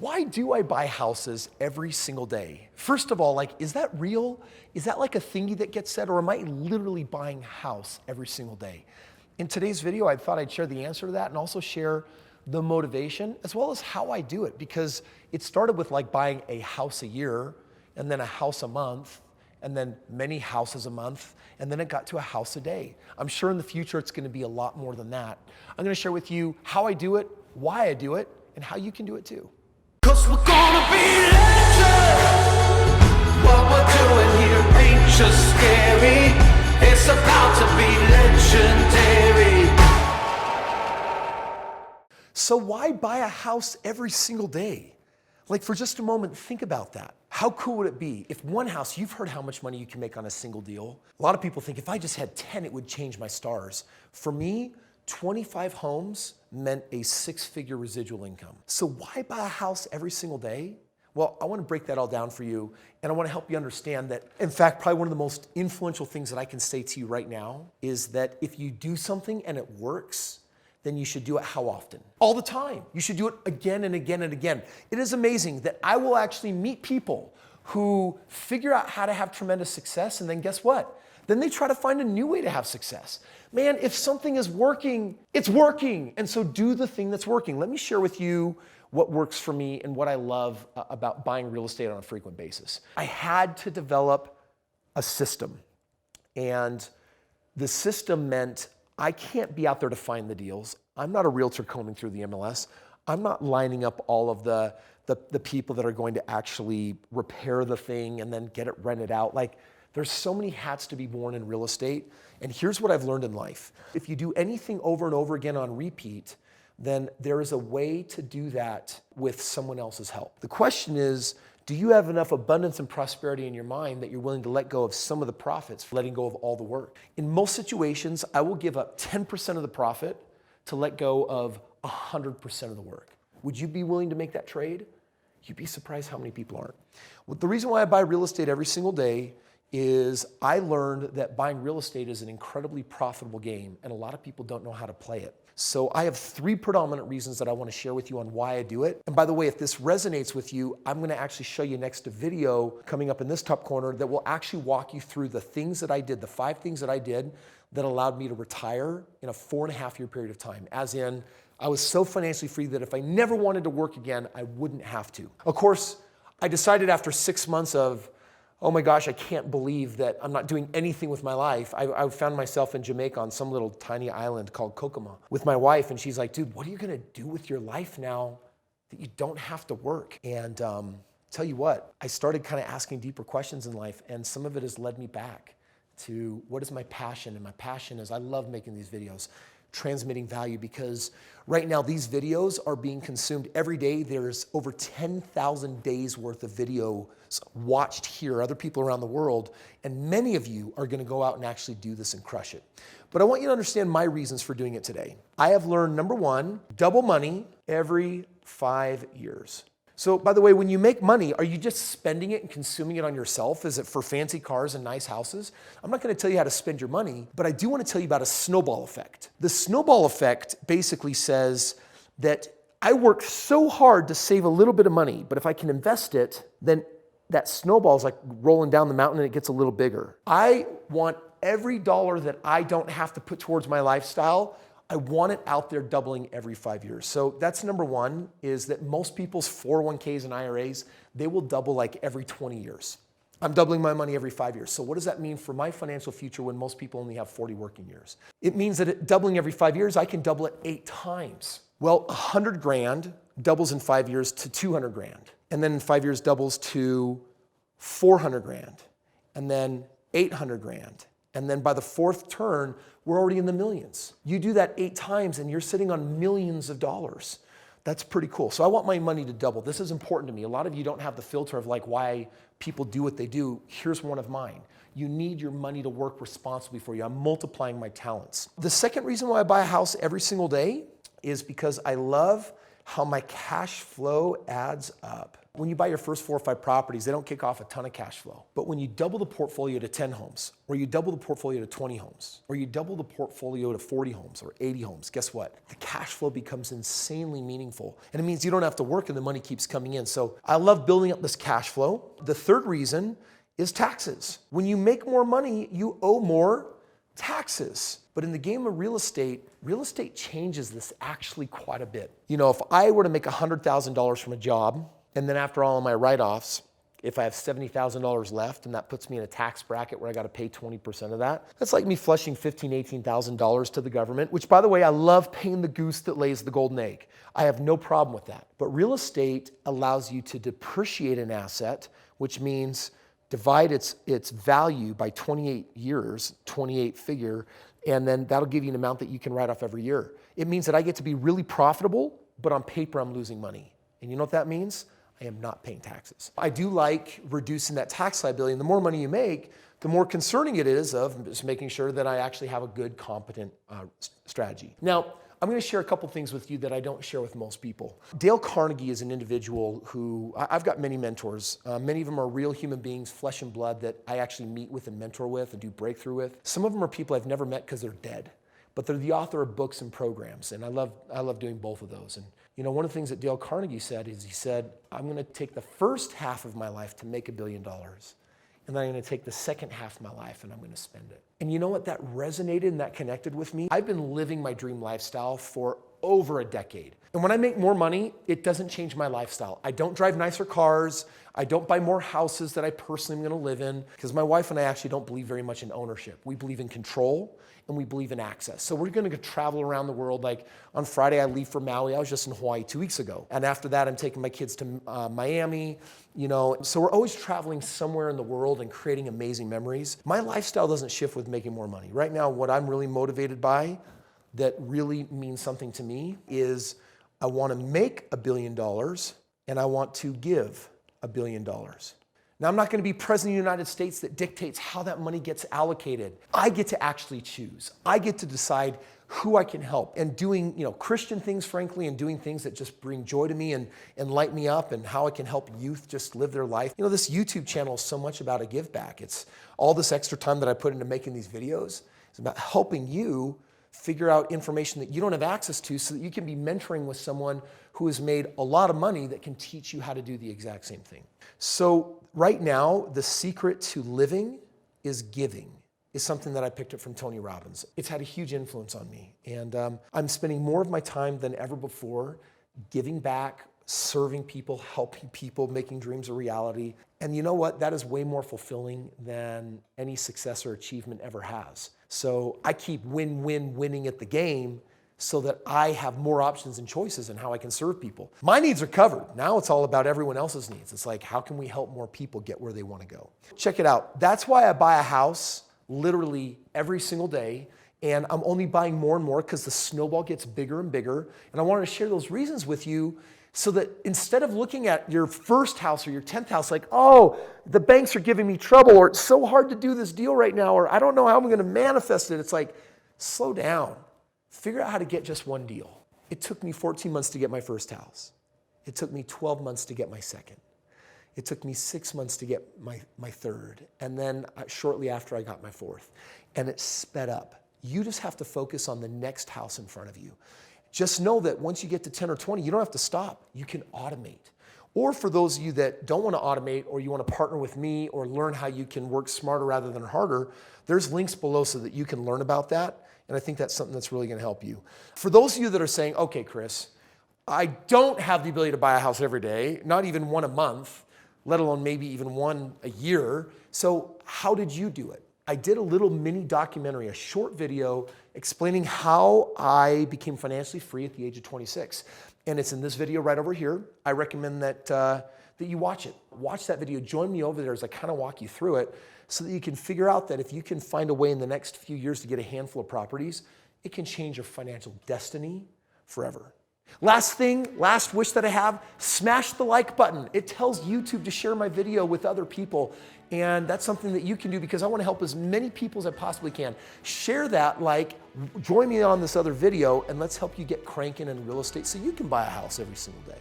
Why do I buy houses every single day? First of all, is that real? Is that like a thingy that gets said, or am I literally buying a house every single day? In today's video, I thought I'd share the answer to that and also share the motivation as well as how I do it, because it started with buying a house a year and then a house a month and then many houses a month, and then it got to a house a day. I'm sure in the future it's gonna be a lot more than that. I'm gonna share with you how I do it, why I do it, and how you can do it too. 'Cause we're gonna be legends. What we're doing here ain't just scary. It's about to be legendary. So why buy a house every single day? For just a moment, think about that. How cool would it be if one house, you've heard how much money you can make on a single deal. A lot of people think if I just had 10, it would change my stars. For me, 25 homes meant a 6-figure residual income. So why buy a house every single day? Well, I want to break that all down for you, and I want to help you understand that, in fact, probably one of the most influential things that I can say to you right now is that if you do something and it works, then you should do it how often? All the time. You should do it again and again and again. It is amazing that I will actually meet people who figure out how to have tremendous success, and then guess what? Then they try to find a new way to have success. Man, if something is working, it's working. And so do the thing that's working. Let me share with you what works for me and what I love about buying real estate on a frequent basis. I had to develop a system. And the system meant I can't be out there to find the deals. I'm not a realtor combing through the MLS. I'm not lining up all of the people that are going to actually repair the thing and then get it rented out. There's so many hats to be worn in real estate. And here's what I've learned in life. If you do anything over and over again on repeat, then there is a way to do that with someone else's help. The question is, do you have enough abundance and prosperity in your mind that you're willing to let go of some of the profits, letting go of all the work? In most situations, I will give up 10% of the profit to let go of 100% of the work. Would you be willing to make that trade? You'd be surprised how many people aren't. Well, the reason why I buy real estate every single day is I learned that buying real estate is an incredibly profitable game, and a lot of people don't know how to play it. So I have 3 predominant reasons that I want to share with you on why I do it. And by the way, if this resonates with you, I'm going to actually show you next a video coming up in this top corner that will actually walk you through the things that I did, the 5 things that I did that allowed me to retire in a 4.5-year period of time. As in, I was so financially free that if I never wanted to work again, I wouldn't have to. Of course, I decided after 6 months of, oh my gosh, I can't believe that I'm not doing anything with my life. I found myself in Jamaica on some little tiny island called Kokomo with my wife, and she's like, dude, what are you gonna do with your life now that you don't have to work? And tell you what, I started kind of asking deeper questions in life, and some of it has led me back to what is my passion. And my passion is I love making these videos, transmitting value, because right now these videos are being consumed every day. There's over 10,000 days worth of video watched here, other people around the world, and many of you are gonna go out and actually do this and crush it. But I want you to understand my reasons for doing it today. I have learned, number 1, double money every 5 years. So by the way, when you make money, are you just spending it and consuming it on yourself? Is it for fancy cars and nice houses? I'm not gonna tell you how to spend your money, but I do wanna tell you about a snowball effect. The snowball effect basically says that I work so hard to save a little bit of money, but if I can invest it, then that snowball is like rolling down the mountain and it gets a little bigger. I want every dollar that I don't have to put towards my lifestyle, I want it out there doubling every 5 years. So that's number 1, is that most people's 401ks and IRAs, they will double every 20 years. I'm doubling my money every 5 years. So what does that mean for my financial future when most people only have 40 working years? It means that doubling every 5 years, I can double it 8 times. Well, 100 grand doubles in 5 years to 200 grand. And then in 5 years doubles to 400 grand. And then 800 grand. And then by the 4th turn, we're already in the millions. You do that 8 times and you're sitting on millions of dollars. That's pretty cool. So I want my money to double. This is important to me. A lot of you don't have the filter of why people do what they do. Here's one of mine. You need your money to work responsibly for you. I'm multiplying my talents. The second reason why I buy a house every single day is because I love how my cash flow adds up. When you buy your first 4 or 5 properties, they don't kick off a ton of cash flow. But when you double the portfolio to 10 homes, or you double the portfolio to 20 homes, or you double the portfolio to 40 homes or 80 homes, guess what? The cash flow becomes insanely meaningful. And it means you don't have to work and the money keeps coming in. So I love building up this cash flow. The third reason is taxes. When you make more money, you owe more taxes. But in the game of real estate changes this actually quite a bit. You know, if I were to make $100,000 from a job, and then after all of my write-offs, if I have $70,000 left and that puts me in a tax bracket where I got to pay 20% of that, that's like me flushing $15,000, $18,000 to the government, which by the way, I love paying the goose that lays the golden egg. I have no problem with that. But real estate allows you to depreciate an asset, which means divide its value by 28 years, 28 figure, and then that'll give you an amount that you can write off every year. It means that I get to be really profitable, but on paper I'm losing money. And you know what that means? I am not paying taxes. I do like reducing that tax liability, and the more money you make, the more concerning it is of just making sure that I actually have a good, competent strategy. Now, I'm going to share a couple things with you that I don't share with most people. Dale Carnegie is an individual who, I've got many mentors. Many of them are real human beings, flesh and blood, that I actually meet with and mentor with and do breakthrough with. Some of them are people I've never met because they're dead, but they're the author of books and programs, and I love doing both of those. And you know, one of the things that Dale Carnegie said is he said, I'm going to take the first half of my life to make $1 billion, and then I'm going to take the second half of my life and I'm going to spend it. And you know what? That resonated and that connected with me. I've been living my dream lifestyle for over a decade. And when I make more money, it doesn't change my lifestyle. I don't drive nicer cars. I don't buy more houses that I personally am going to live in, because my wife and I actually don't believe very much in ownership. We believe in control and we believe in access. So we're going to travel around the world. Like on Friday, I leave for Maui. I was just in Hawaii 2 weeks ago. And after that, I'm taking my kids to Miami, you know. So we're always traveling somewhere in the world and creating amazing memories. My lifestyle doesn't shift with making more money. Right now, what I'm really motivated by that really means something to me is I want to make $1 billion and I want to give $1 billion. Now, I'm not going to be president of the United States that dictates how that money gets allocated. I get to actually choose. I get to decide who I can help, and doing, you know, Christian things, frankly, and doing things that just bring joy to me and light me up, and how I can help youth just live their life. You know, this YouTube channel is so much about a give back. It's all this extra time that I put into making these videos. It's about helping you figure out information that you don't have access to so that you can be mentoring with someone who has made a lot of money that can teach you how to do the exact same thing. So right now, the secret to living is giving, is something that I picked up from Tony Robbins. It's had a huge influence on me. And I'm spending more of my time than ever before giving back, serving people, helping people, making dreams a reality. And you know what? That is way more fulfilling than any success or achievement ever has. So I keep winning at the game so that I have more options and choices in how I can serve people. My needs are covered. Now it's all about everyone else's needs. It's like, how can we help more people get where they want to go? Check it out. That's why I buy a house literally every single day. And I'm only buying more and more because the snowball gets bigger and bigger. And I wanted to share those reasons with you so that instead of looking at your first house or your 10th house like, oh, the banks are giving me trouble, or it's so hard to do this deal right now, or I don't know how I'm going to manifest it. It's like, slow down. Figure out how to get just one deal. It took me 14 months to get my first house. It took me 12 months to get my second. It took me 6 months to get my third. And then shortly after, I got my fourth. And it sped up. You just have to focus on the next house in front of you. Just know that once you get to 10 or 20, you don't have to stop. You can automate. Or for those of you that don't want to automate, or you want to partner with me or learn how you can work smarter rather than harder, there's links below so that you can learn about that. And I think that's something that's really going to help you. For those of you that are saying, okay, Kris, I don't have the ability to buy a house every day, not even one a month, let alone maybe even one a year. So how did you do it? I did a little mini documentary, a short video explaining how I became financially free at the age of 26. And it's in this video right over here. I recommend that you watch it. Watch that video. Join me over there as I kind of walk you through it so that you can figure out that if you can find a way in the next few years to get a handful of properties, it can change your financial destiny forever. Last thing, last wish that I have, smash the like button. It tells YouTube to share my video with other people. And that's something that you can do because I want to help as many people as I possibly can. Share that, like, join me on this other video, and let's help you get cranking in real estate so you can buy a house every single day.